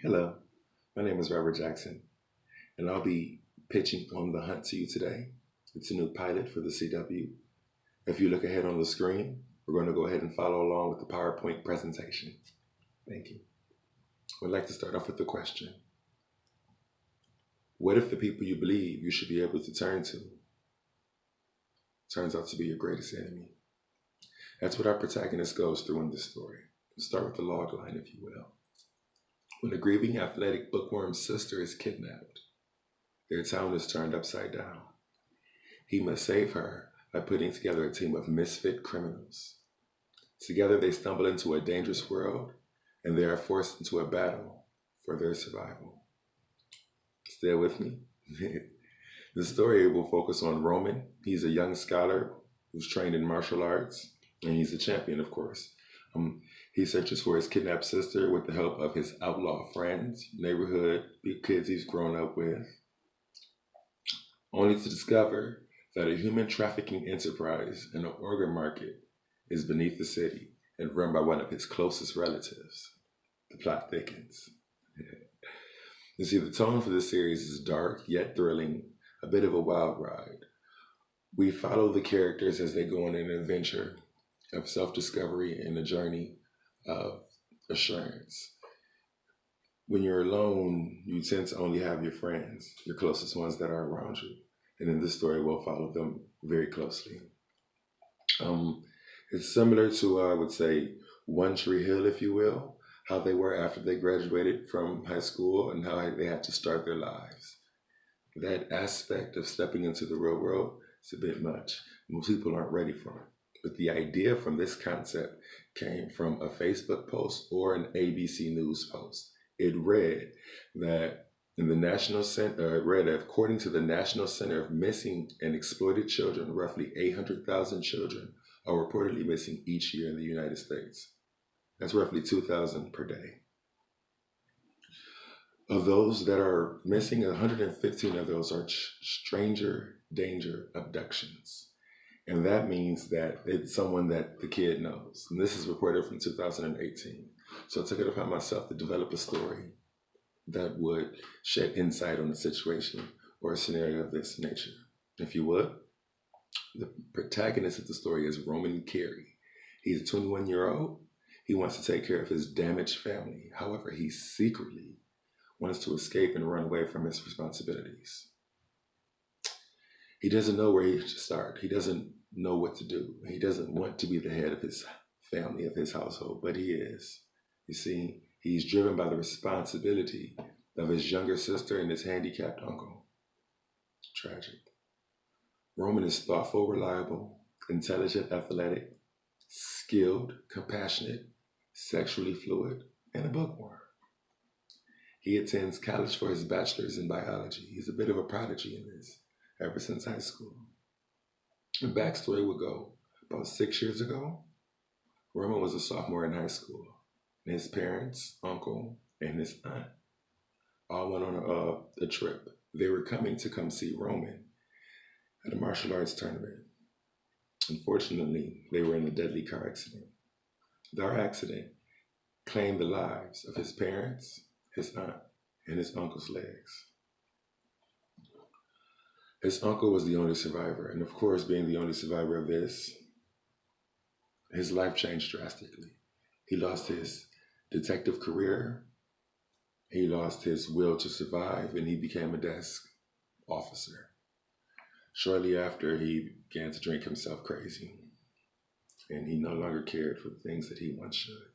Hello, my name is Robert Jackson, and I'll be pitching On the Hunt to you today. It's a new pilot for the CW. If you look ahead on the screen, we're going to go ahead and follow along with the PowerPoint presentation. Thank you. I'd like to start off with the question. What if the people you believe you should be able to turn to turns out to be your greatest enemy? That's what our protagonist goes through in this story. Let's start with the log line, if you will. When a grieving athletic bookworm's sister is kidnapped, their town is turned upside down. He must save her by putting together a team of misfit criminals. Together they stumble into a dangerous world, and they are forced into a battle for their survival. Stay with me. The story will focus on Roman. He's a young scholar who's trained in martial arts, and he's a champion, of course. He searches for his kidnapped sister with the help of his outlaw friends, neighborhood kids he's grown up with, only to discover that a human trafficking enterprise in an organ market is beneath the city and run by one of his closest relatives. The plot thickens. You see, the tone for this series is dark yet thrilling, a bit of a wild ride. We follow the characters as they go on an adventure of self-discovery and a journey of assurance. When you're alone, you tend to only have your friends, your closest ones that are around you. And in this story, we'll follow them very closely. It's similar to, I would say, One Tree Hill, if you will, how they were after they graduated from high school and how they had to start their lives. That aspect of stepping into the real world is a bit much. Most people aren't ready for it. But the idea from this concept came from a Facebook post or an ABC News post. It read that according to the National Center of Missing and Exploited Children, roughly 800,000 children are reportedly missing each year in the United States. That's roughly 2,000 per day. Of those that are missing, 115 of those are stranger danger abductions. And that means that it's someone that the kid knows. And this is reported from 2018. So I took it upon myself to develop a story that would shed insight on a situation or a scenario of this nature. If you would, the protagonist of the story is Roman Carey. He's a 21-year-old. He wants to take care of his damaged family. However, he secretly wants to escape and run away from his responsibilities. He doesn't know where he should start. He doesn't know what to do. He doesn't want to be the head of his family, of his household, but he is. You see, he's driven by the responsibility of his younger sister and his handicapped uncle. Tragic. Roman is thoughtful, reliable, intelligent, athletic, skilled, compassionate, sexually fluid, and a bookworm. He attends college for his bachelor's in biology. He's a bit of a prodigy in this, ever since high school. The backstory would go about 6 years ago, Roman was a sophomore in high school. And his parents, uncle, and his aunt all went on a trip. They were coming to come see Roman at a martial arts tournament. Unfortunately, they were in a deadly car accident. Their accident claimed the lives of his parents, his aunt, and his uncle's legs. His uncle was the only survivor, and of course, being the only survivor of this, his life changed drastically. He lost his detective career, he lost his will to survive, and he became a desk officer. Shortly after, he began to drink himself crazy, and he no longer cared for the things that he once should.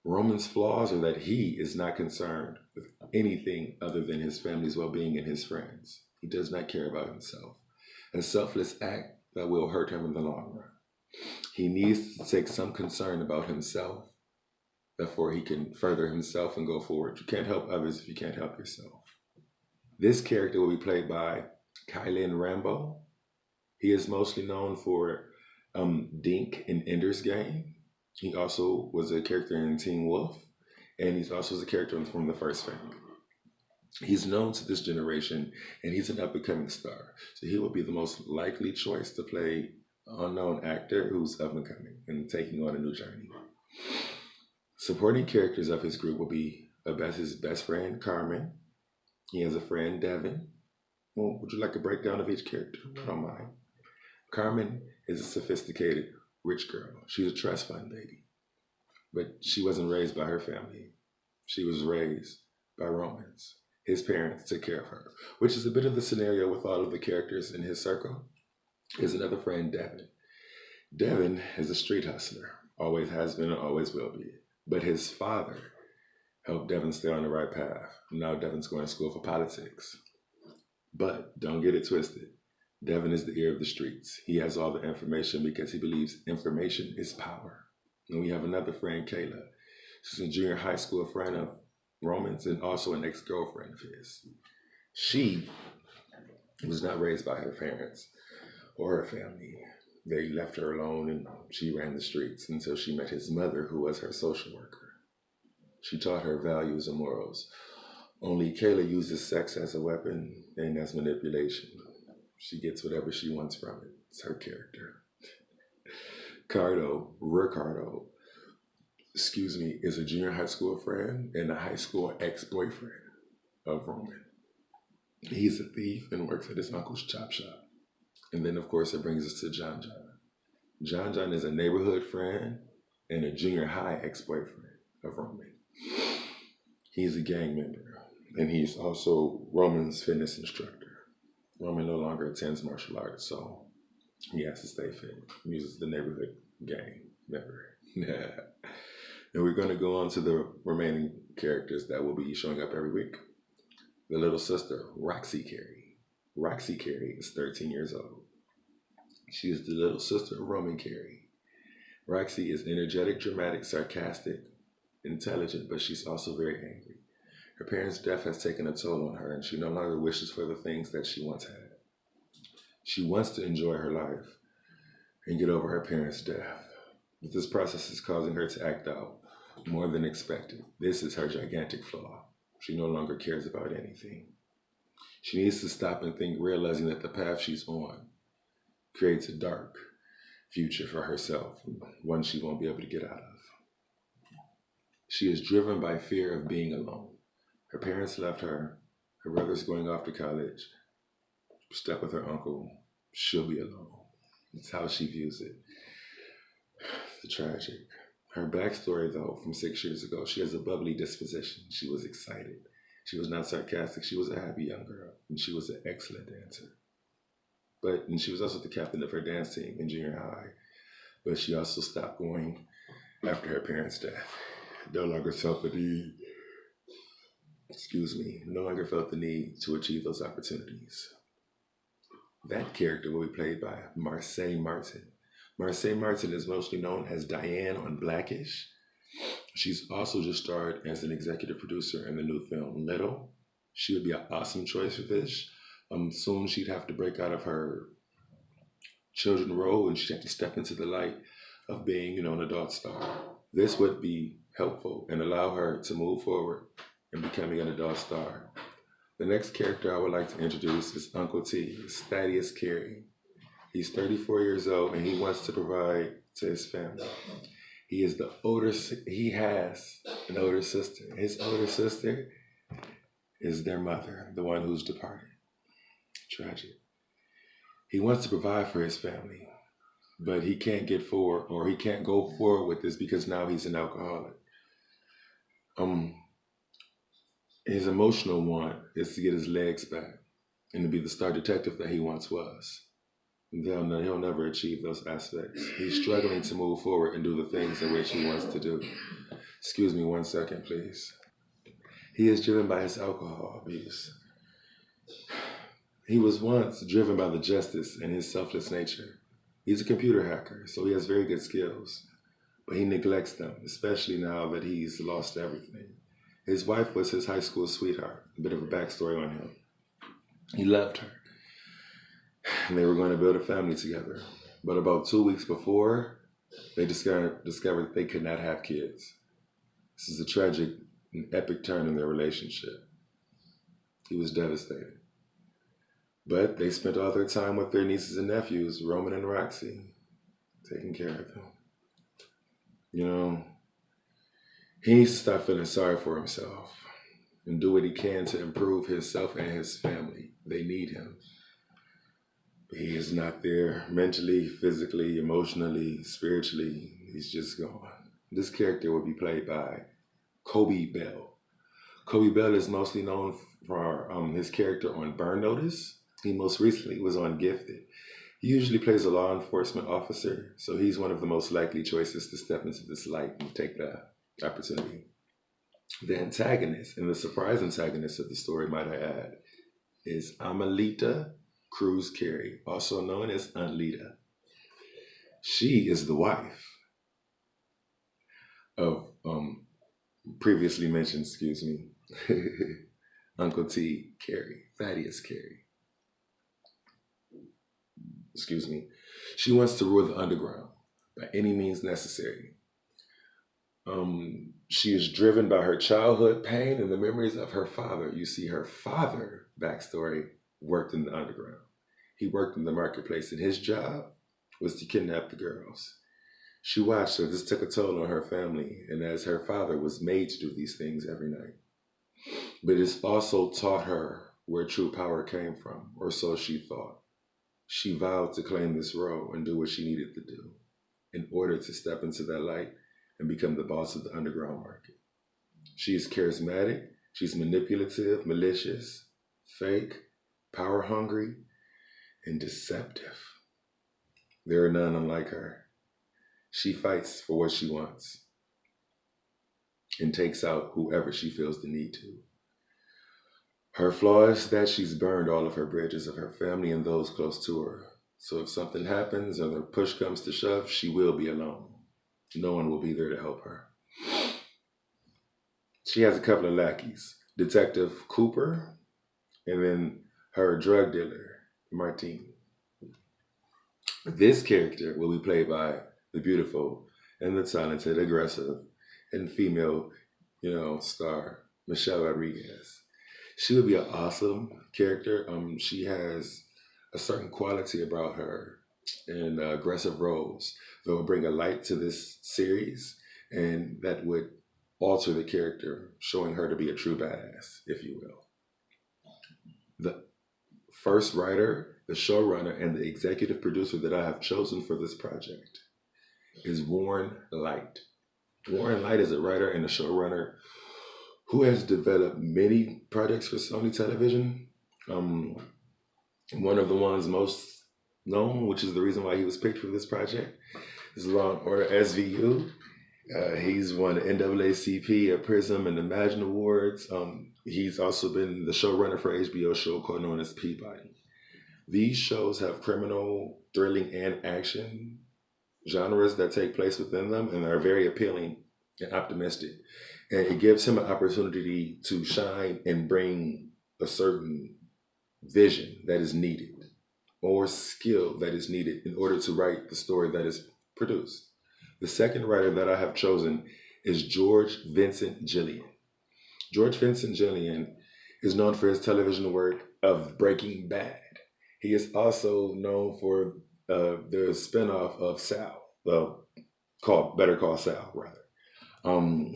Roman's flaws are that he is not concerned with anything other than his family's well-being and his friends. He does not care about himself. A selfless act that will hurt him in the long run. He needs to take some concern about himself, therefore he can further himself and go forward. You can't help others if you can't help yourself. This character will be played by Kylan Rambo. He is mostly known for Dink in Ender's Game. He also was a character in Teen Wolf, and he's also a character from The First Family. He's known to this generation, and he's an up-and-coming star. So he would be the most likely choice to play an unknown actor who's up-and-coming and taking on a new journey. Supporting characters of his group will be his best friend, Carmen. He has a friend, Devin. Well, would you like a breakdown of each character? I don't mind. Carmen is a sophisticated, rich girl. She's a trust fund lady, but she wasn't raised by her family. She was raised by Romans. His parents took care of her, which is a bit of the scenario with all of the characters in his circle. His another friend, Devin. Devin is a street hustler, always has been and always will be. But his father helped Devin stay on the right path. Now Devin's going to school for politics. But don't get it twisted. Devin is the ear of the streets. He has all the information because he believes information is power. And we have another friend, Kayla. She's a junior high school friend of Roman's and also an ex-girlfriend of his. She was not raised by her parents or her family. They left her alone and she ran the streets until she met his mother, who was her social worker. She taught her values and morals. Only Kayla uses sex as a weapon and as manipulation. She gets whatever she wants from it. It's her character. Ricardo, is a junior high school friend and a high school ex-boyfriend of Roman. He's a thief and works at his uncle's chop shop. And then, of course, it brings us to John John. John John is a neighborhood friend and a junior high ex-boyfriend of Roman. He's a gang member, and he's also Roman's fitness instructor. Roman no longer attends martial arts, so he has to stay fit. He uses the neighborhood gang member. And we're going to go on to the remaining characters that will be showing up every week. The little sister, Roxy Carey. Roxy Carey is 13 years old. She is the little sister of Roman Carey. Roxy is energetic, dramatic, sarcastic, intelligent, but she's also very angry. Her parents' death has taken a toll on her, and she no longer wishes for the things that she once had. She wants to enjoy her life and get over her parents' death, but this process is causing her to act out more than expected. This is her gigantic flaw. She no longer cares about anything. She needs to stop and think, realizing that the path she's on creates a dark future for herself, one she won't be able to get out of. She is driven by fear of being alone. Her parents left her. Her brother's going off to college. Stuck with her uncle. She'll be alone. It's how she views it. The tragic. Her backstory, though, from 6 years ago, she has a bubbly disposition. She was excited. She was not sarcastic. She was a happy young girl, and she was an excellent dancer. And she was also the captain of her dance team in junior high. But she also stopped going after her parents' death. No longer felt the need to achieve those opportunities. That character will be played by Marseille Martin. Marseille Martin is mostly known as Diane on Blackish. She's also just starred as an executive producer in the new film Little. She would be an awesome choice for this. Soon she'd have to break out of her children role and she'd have to step into the light of being, an adult star. This would be helpful and allow her to move forward in becoming an adult star. The next character I would like to introduce is Uncle T, Thaddeus Carey. He's 34 years old and he wants to provide to his family. He has an older sister. His older sister is their mother, the one who's departed. Tragic. He wants to provide for his family, but he can't go forward with this because now he's an alcoholic. His emotional want is to get his legs back and to be the star detective that he once was. He'll never achieve those aspects. He's struggling to move forward and do the things in which he wants to do. Excuse me 1 second, please. He is driven by his alcohol abuse. He was once driven by the justice and his selfless nature. He's a computer hacker, so he has very good skills, but he neglects them, especially now that he's lost everything. His wife was his high school sweetheart, a bit of a backstory on him. He loved her, and they were going to build a family together. But about 2 weeks before, they discovered they could not have kids. This is a tragic and epic turn in their relationship. He was devastated. But they spent all their time with their nieces and nephews, Roman and Roxy, taking care of them. He needs to stop feeling sorry for himself and do what he can to improve himself and his family. They need him. He is not there mentally, physically, emotionally, spiritually. He's just gone. This character will be played by Kobe Bell. Kobe Bell is mostly known for his character on Burn Notice. He most recently was on Gifted. He usually plays a law enforcement officer, so he's one of the most likely choices to step into this light and take the opportunity. The antagonist, and the surprise antagonist of the story, might I add, is Amelita Cruz Carey, also known as Aunt Lita. She is the wife of previously mentioned, Uncle T. Carey, Thaddeus Carey. She wants to rule the underground by any means necessary. She is driven by her childhood pain and the memories of her father. You see, her father, backstory, worked in the underground. He worked in the marketplace, and his job was to kidnap the girls. She watched her. This took a toll on her family, and as her father was made to do these things every night. But it's also taught her where true power came from, or so she thought. She vowed to claim this role and do what she needed to do in order to step into that light and become the boss of the underground market. She is charismatic, she's manipulative, malicious, fake, power hungry, and deceptive. There are none unlike her. She fights for what she wants and takes out whoever she feels the need to. Her flaw is that she's burned all of her bridges of her family and those close to her. So if something happens or the push comes to shove, she will be alone. No one will be there to help her. She has a couple of lackeys, Detective Cooper, and then her drug dealer, Martine. This character will be played by the beautiful and the talented, aggressive, and female, star, Michelle Rodriguez. She would be an awesome character. She has a certain quality about her and aggressive roles that will bring a light to this series, and that would alter the character, showing her to be a true badass, if you will. The first writer, the showrunner, and the executive producer that I have chosen for this project is Warren Leight. Warren Leight is a writer and a showrunner who has developed many projects for Sony Television. One of the ones most known, which is the reason why he was picked for this project, is Law and Order SVU. He's won the NAACP, a Prism, and the Imagine Awards. He's also been the showrunner for HBO show called known as Peabody. These shows have criminal, thrilling, and action genres that take place within them, and are very appealing and optimistic. And it gives him an opportunity to shine and bring a certain vision that is needed or skill that is needed in order to write the story that is produced. The second writer that I have chosen is George Vincent Gillian. George Vincent Gillian is known for his television work of Breaking Bad. He is also known for the spinoff of Sal, called Better Call Sal, rather.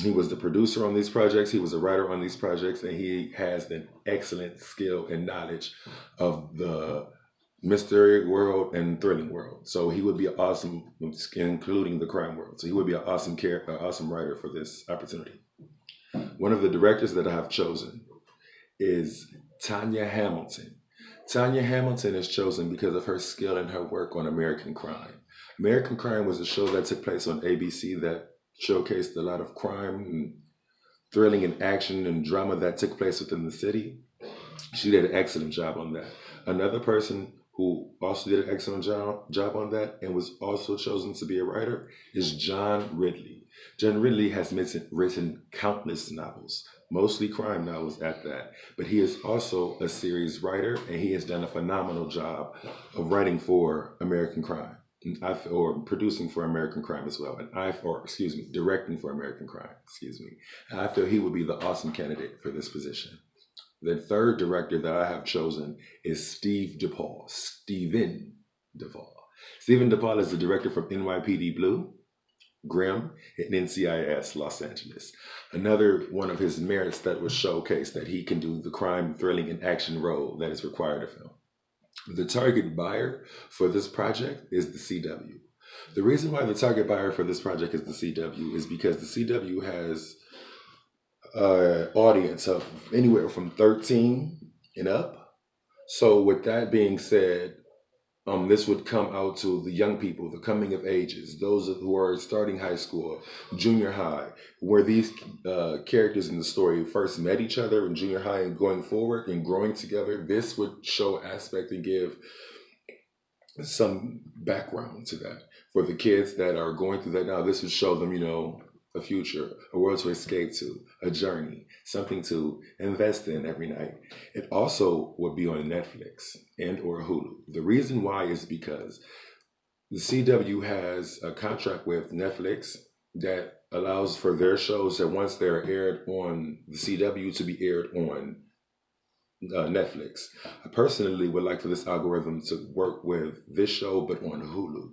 He was the producer on these projects. He was a writer on these projects, and he has an excellent skill and knowledge of the mystery world and thrilling world. So he would be awesome, including the crime world. So he would be an awesome writer for this opportunity. One of the directors that I have chosen is Tanya Hamilton. Tanya Hamilton is chosen because of her skill and her work on American Crime. American Crime was a show that took place on ABC that showcased a lot of crime and thrilling and action and drama that took place within the city. She did an excellent job on that. Another person who also did an excellent job on that and was also chosen to be a writer is John Ridley. John Ridley has written countless novels, mostly crime novels at that, but he is also a series writer, and he has done a phenomenal job of writing for American Crime, or producing for American Crime as well, directing for American Crime, And I feel he would be the awesome candidate for this position. The third director that I have chosen is Steven DePaul. Steven DePaul is the director from NYPD Blue. Grimm at NCIS Los Angeles. Another one of his merits that was showcased that he can do the crime, thrilling, and action role that is required of him. The target buyer for this project is the CW. The reason why the target buyer for this project is the CW is because the CW has an audience of anywhere from 13 and up. So with that being said, this would come out to the young people, the coming of ages, those who are starting high school, junior high, where these characters in the story first met each other in junior high and going forward and growing together. This would show aspect and give some background to that. For the kids that are going through that now, this would show them, a future, a world to escape to, a journey, something to invest in every night. It also would be on Netflix and or Hulu. The reason why is because the CW has a contract with Netflix that allows for their shows that once they're aired on the CW to be aired on Netflix. I personally would like for this algorithm to work with this show, but on Hulu.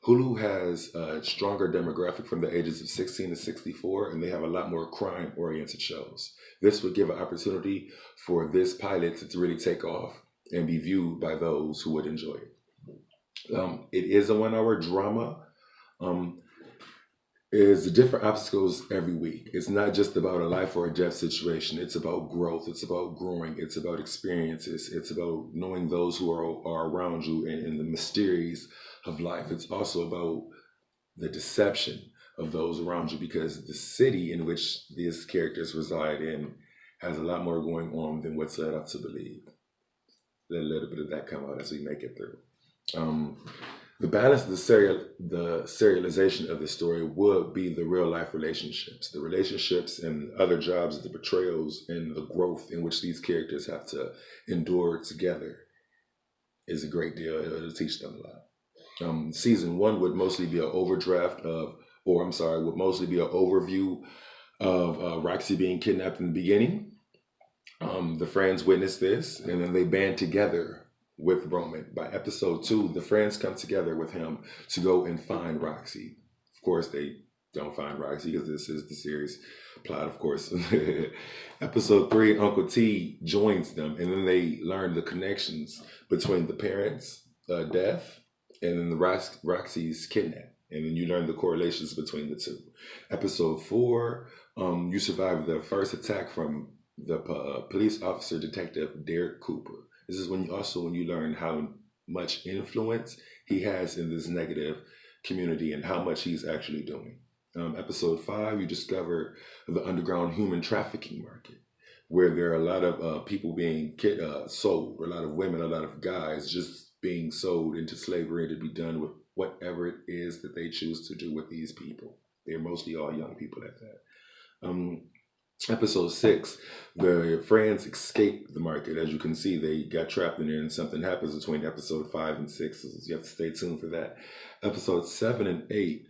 Hulu has a stronger demographic from the ages of 16 to 64, and they have a lot more crime-oriented shows. This would give an opportunity for this pilot to really take off and be viewed by those who would enjoy it. It is a 1-hour drama. Is different obstacles every week. It's not just about a life or a death situation. It's about growth. It's about growing. It's about experiences. It's about knowing those who are around you and the mysteries of life. It's also about the deception of those around you, because the city in which these characters reside in has a lot more going on than what's led up to believe. Let a little bit of that come out as we make it through. The balance of the serialization of the story would be the real life relationships, the relationships and other jobs, the betrayals and the growth in which these characters have to endure together is a great deal. It'll teach them a lot. Season 1 would mostly be an would mostly be an overview of Roxy being kidnapped in the beginning. The friends witness this, and then they band together with Roman. By episode 2, the friends come together with him to go and find Roxy. Of course, they don't find Roxy because this is the series plot, of course. Episode 3, Uncle T joins them, and then they learn the connections between the parents' death and then Roxy's kidnap. And then you learn the correlations between the two. Episode 4, you survive the first attack from the police officer detective Derek Cooper. This is when you learn how much influence he has in this negative community and how much he's actually doing. Episode 5, you discover the underground human trafficking market, where there are a lot of people being sold, a lot of women, a lot of guys just being sold into slavery to be done with whatever it is that they choose to do with these people. They're mostly all young people at that. Episode 6, the friends escape the market. As you can see, they got trapped in there and something happens between episode 5 and 6. So you have to stay tuned for that. Episode 7 and 8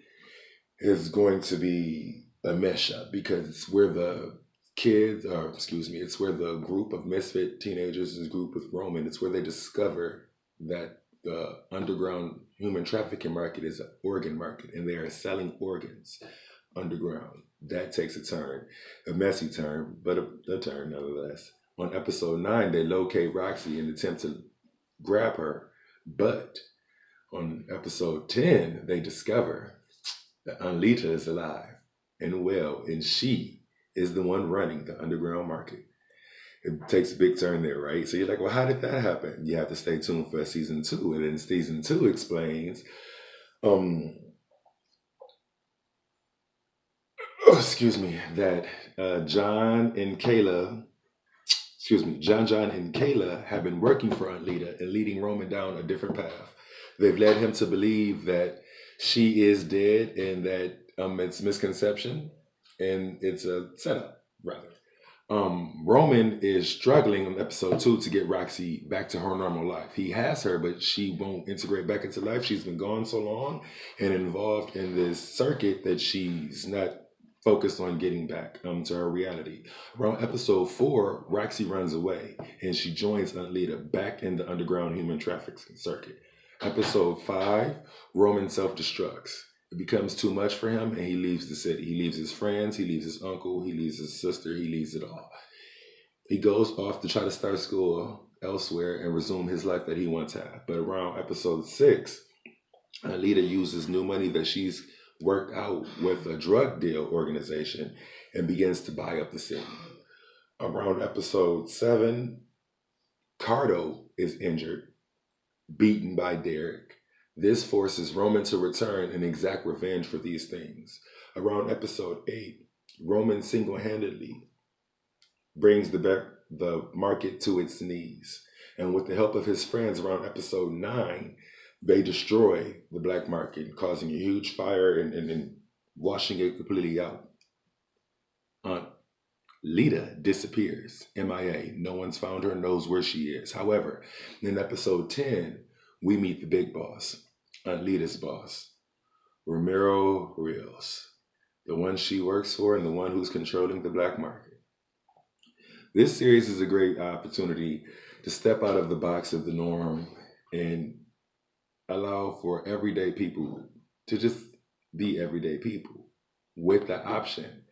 is going to be a mesh up because it's where it's where the group of misfit teenagers is grouped with Roman. It's where they discover that the underground human trafficking market is an organ market and they are selling organs underground. That takes a messy turn, but a turn nonetheless. On episode 9, they locate Roxy and attempt to grab her, but on episode 10, they discover that Anlita is alive and well, and she is the one running the underground market. It takes a big turn there, right? So you're like, well, how did that happen? You have to stay tuned for season 2, and then season 2 explains that John and Kayla have been working for Anlita and leading Roman down a different path. They've led him to believe that she is dead and that it's misconception and it's a setup, rather. Roman is struggling in episode 2 to get Roxy back to her normal life. He has her, but she won't integrate back into life. She's been gone so long and involved in this circuit that she's not focused on getting back to her reality. Around episode 4, Roxy runs away and she joins Anlita back in the underground human trafficking circuit. Episode 5, Roman self-destructs. It becomes too much for him and he leaves the city. He leaves his friends, he leaves his uncle, he leaves his sister, he leaves it all. He goes off to try to start school elsewhere and resume his life that he once had. But around episode 6, Alita uses new money that she's worked out with a drug deal organization and begins to buy up the city. Around episode 7, Cardo is injured, beaten by Derek. This forces Roman to return and exact revenge for these things. Around episode 8, Roman single-handedly brings the market to its knees. And with the help of his friends, around episode 9, they destroy the black market, causing a huge fire and washing it completely out. Lita disappears, MIA. No one's found her, knows where she is. However, in episode 10, we meet the big boss, Lita's boss, Ramiro Rios, the one she works for and the one who's controlling the black market. This series is a great opportunity to step out of the box of the norm and allow for everyday people to just be everyday people with the option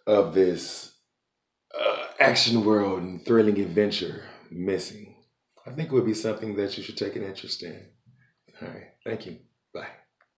of this action world and thrilling adventure missing. I think it would be something that you should take an interest in. All right. Thank you. Bye.